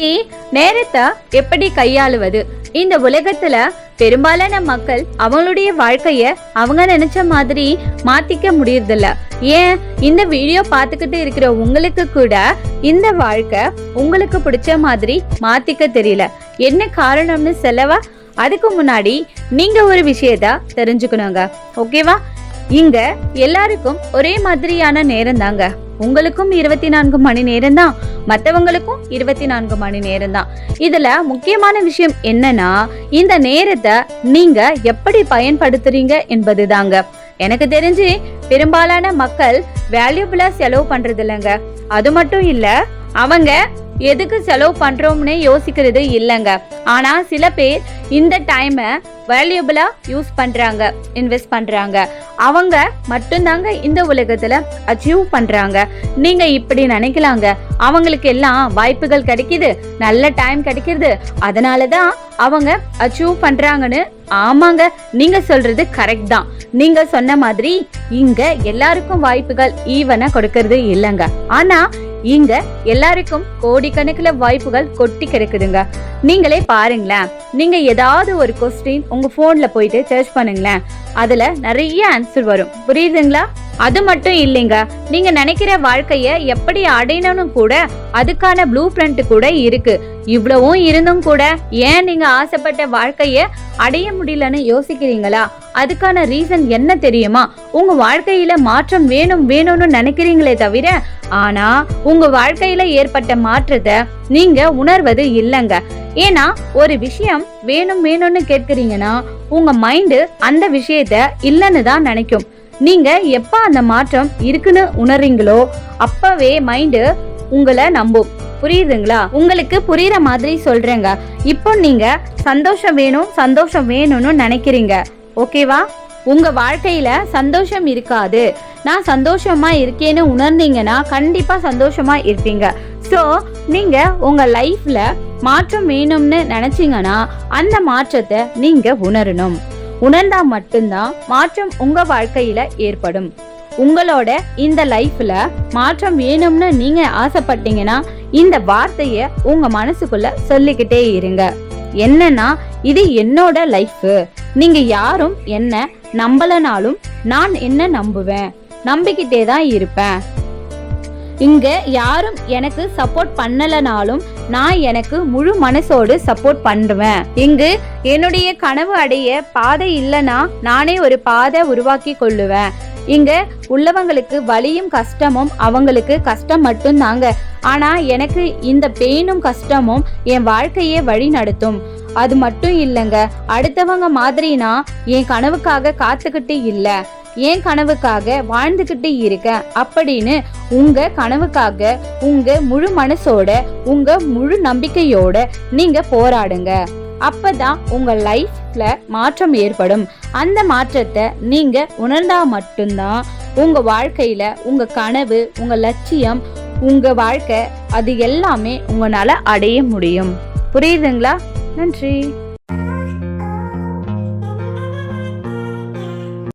இன்னைக்கு நேரத்தை எப்படி கையாளுவது? இந்த உலகத்துல பெரும்பாலான மக்கள் அவங்களுடைய வாழ்க்கைய அவங்க நினைச்ச மாதிரி மாத்திக்க முடியறதில்ல. ஏன், இந்த வீடியோ பார்த்துக்கிட்டு இருக்கிற உங்களுக்கு கூட இந்த வாழ்க்கை உங்களுக்கு பிடிச்ச மாதிரி மாத்திக்க தெரியல. என்ன காரணம்னு சொல்லவா? அதுக்கு முன்னாடி நீங்க ஒரு விஷயத்த தெரிஞ்சுக்கணுங்க, ஓகேவா? இங்க எல்லாருக்கும் ஒரே மாதிரியான நேரம் தாங்க. உங்களுக்கும் 24 மணி நேரம் தான், மற்றவங்களுக்கும் 24 மணி நேரம் தான். இதுல முக்கியமான விஷயம் என்னன்னா, இந்த நேரத்தை நீங்க எப்படி பயன்படுத்துறீங்க என்பது தாங்க. எனக்கு தெரிஞ்சு பெரும்பாலான மக்கள் வேல்யூபிளா செலவு பண்றது இல்லைங்க. அது மட்டும் இல்ல, அவங்க எதுக்கு செலவு பண்றோம்னு யோசிக்கிறது இல்லைங்க. ஆனா சில பேர் இந்த டைமை வேல்யூபிளா யூஸ் பண்றாங்க, இன்வெஸ்ட் பண்றாங்க. அவங்க மட்டும்தாங்க இந்த உலகத்துல அச்சீவ் பண்றாங்க. நீங்க இப்படி நினைக்கலாங்க, அவங்களுக்கு எல்லாம் வாய்ப்புகள் கிடைக்குது, நல்ல டைம் கிடைக்கிறது, அதனாலதான் அவங்க அச்சீவ் பண்றாங்கன்னு. ஆமாங்க, நீங்க சொல்றது கரெக்ட் தான். நீங்க சொன்ன மாதிரி இங்க எல்லாருக்கும் வாய்ப்புகள் ஈவனா கொடுக்கறது இல்லைங்க. ஆனா இங்க எல்லாருக்கும் கோடிக்கணக்கில் வாய்ப்புகள் கொட்டி கிடைக்குதுங்க. நீங்களே பாருங்களேன், நீங்க ஏதாவது ஒரு கொஸ்டின் உங்க போன்ல போயிட்டு சர்ச் பண்ணுங்களேன், அதுல நிறைய ஆன்சர் வரும். புரியுதுங்களா? அது மட்டும் இல்லைங்க, நீங்க நினைக்கிற வாழ்க்கைய எப்படி அடையணும்னு கூட அதுக்கான ப்ளூ பிரிண்ட் கூட இருக்கு. இவ்வளவும் இருந்தும் கூட ஏன் நீங்க ஆசைப்பட்ட வாழ்க்கைய அடைய முடியலன்னு யோசிக்கிறீங்களா? அதுக்கான ரீசன் என்ன தெரியுமா? உங்க வாழ்க்கையில மாற்றம் வேணும்னு நினைக்கிறீங்களே தவிர, ஆனா உங்க வாழ்க்கையில ஏற்பட்ட மாற்றத்தை நீங்க உணர்வது இல்லைங்க. ஏன்னா ஒரு விஷயம் வேணும்னு கேட்கிறீங்கன்னா உங்க மைண்டு அந்த விஷயத்த இல்லைன்னு தான் நினைக்கும். நீங்க எப்ப அந்த மாற்றம் இருக்குன்னு உணர்றீங்களோ அப்பவே மைண்டு உங்களை நம்பும். புரியுதுங்களா? உங்களுக்கு புரியுற மாதிரி சொல்றேங்க. இப்போ நீங்க சந்தோஷம் வேணும்னு நினைக்கிறீங்க, ஓகேவா? உங்க வாழ்க்கையில சந்தோஷம் இருக்காது. நான் சந்தோஷமா இருக்கேன்னு உணர்ந்தீங்கன்னா கண்டிப்பா சந்தோஷமா இருப்பீங்க. ஸோ நீங்க உங்க லைஃப்ல மாற்றம் வேணும்னு நினைச்சீங்கன்னா அந்த மாற்றத்தை நீங்க உணரணும். உணர்ந்தா மட்டும்தான் மாற்றம் உங்க வாழ்க்கையில ஏற்படும். உங்களோட இந்த லைஃப்ல மாற்றம் வேணும்னு நீங்க ஆசைப்பட்டீங்கன்னா இந்த வார்த்தைய உங்க மனசுக்குள்ள சொல்லிக்கிட்டே இருங்க. என்னன்னா, இது என்னோட லைஃப். நீங்க யாரும் என்ன நம்பலனாலும் நான் என்ன நம்புவேன், நம்பிக்கிட்டே தான் இருப்பேன். இங்க யாரும் எனக்கு சப்போர்ட் பண்ணலனாலும் நான் எனக்கு முழு மனசோடு சப்போர்ட் பண்ணுவேன். இங்கு என்னுடைய கனவு அடைய பாதை இல்லைன்னா நானே ஒரு பாதை உருவாக்கி கொள்ளுவேன். இங்க உள்ளவங்களுக்கு வலியும் கஷ்டமும் அவங்களுக்கு கஷ்டம் மட்டும் தாங்க. ஆனா எனக்கு இந்த பெயினும் கஷ்டமும் என் வாழ்க்கையே வழி நடத்தும். அது மட்டும் இல்லைங்க, அடுத்தவங்க மாதிரினா என் கனவுக்காக காத்துக்கிட்டு இல்ல, என் கனவுக்காக வாழ்ந்துகிட்டு இருக்க அப்படின்னு உங்க கனவுக்காக உங்க முழு மனசோட உங்க முழு நம்பிக்கையோட நீங்க போராடுங்க. அப்பதான் உங்க லைஃப்ல மாற்றம் ஏற்படும். அந்த மாற்றத்தை நீங்க உணர்ந்தா மட்டும்தான் உங்க வாழ்க்கையில உங்க கனவு, உங்க லட்சியம், உங்க வாழ்க்கை அது எல்லாமே உங்களால அடைய முடியும். புரியுதுங்களா? நன்றி.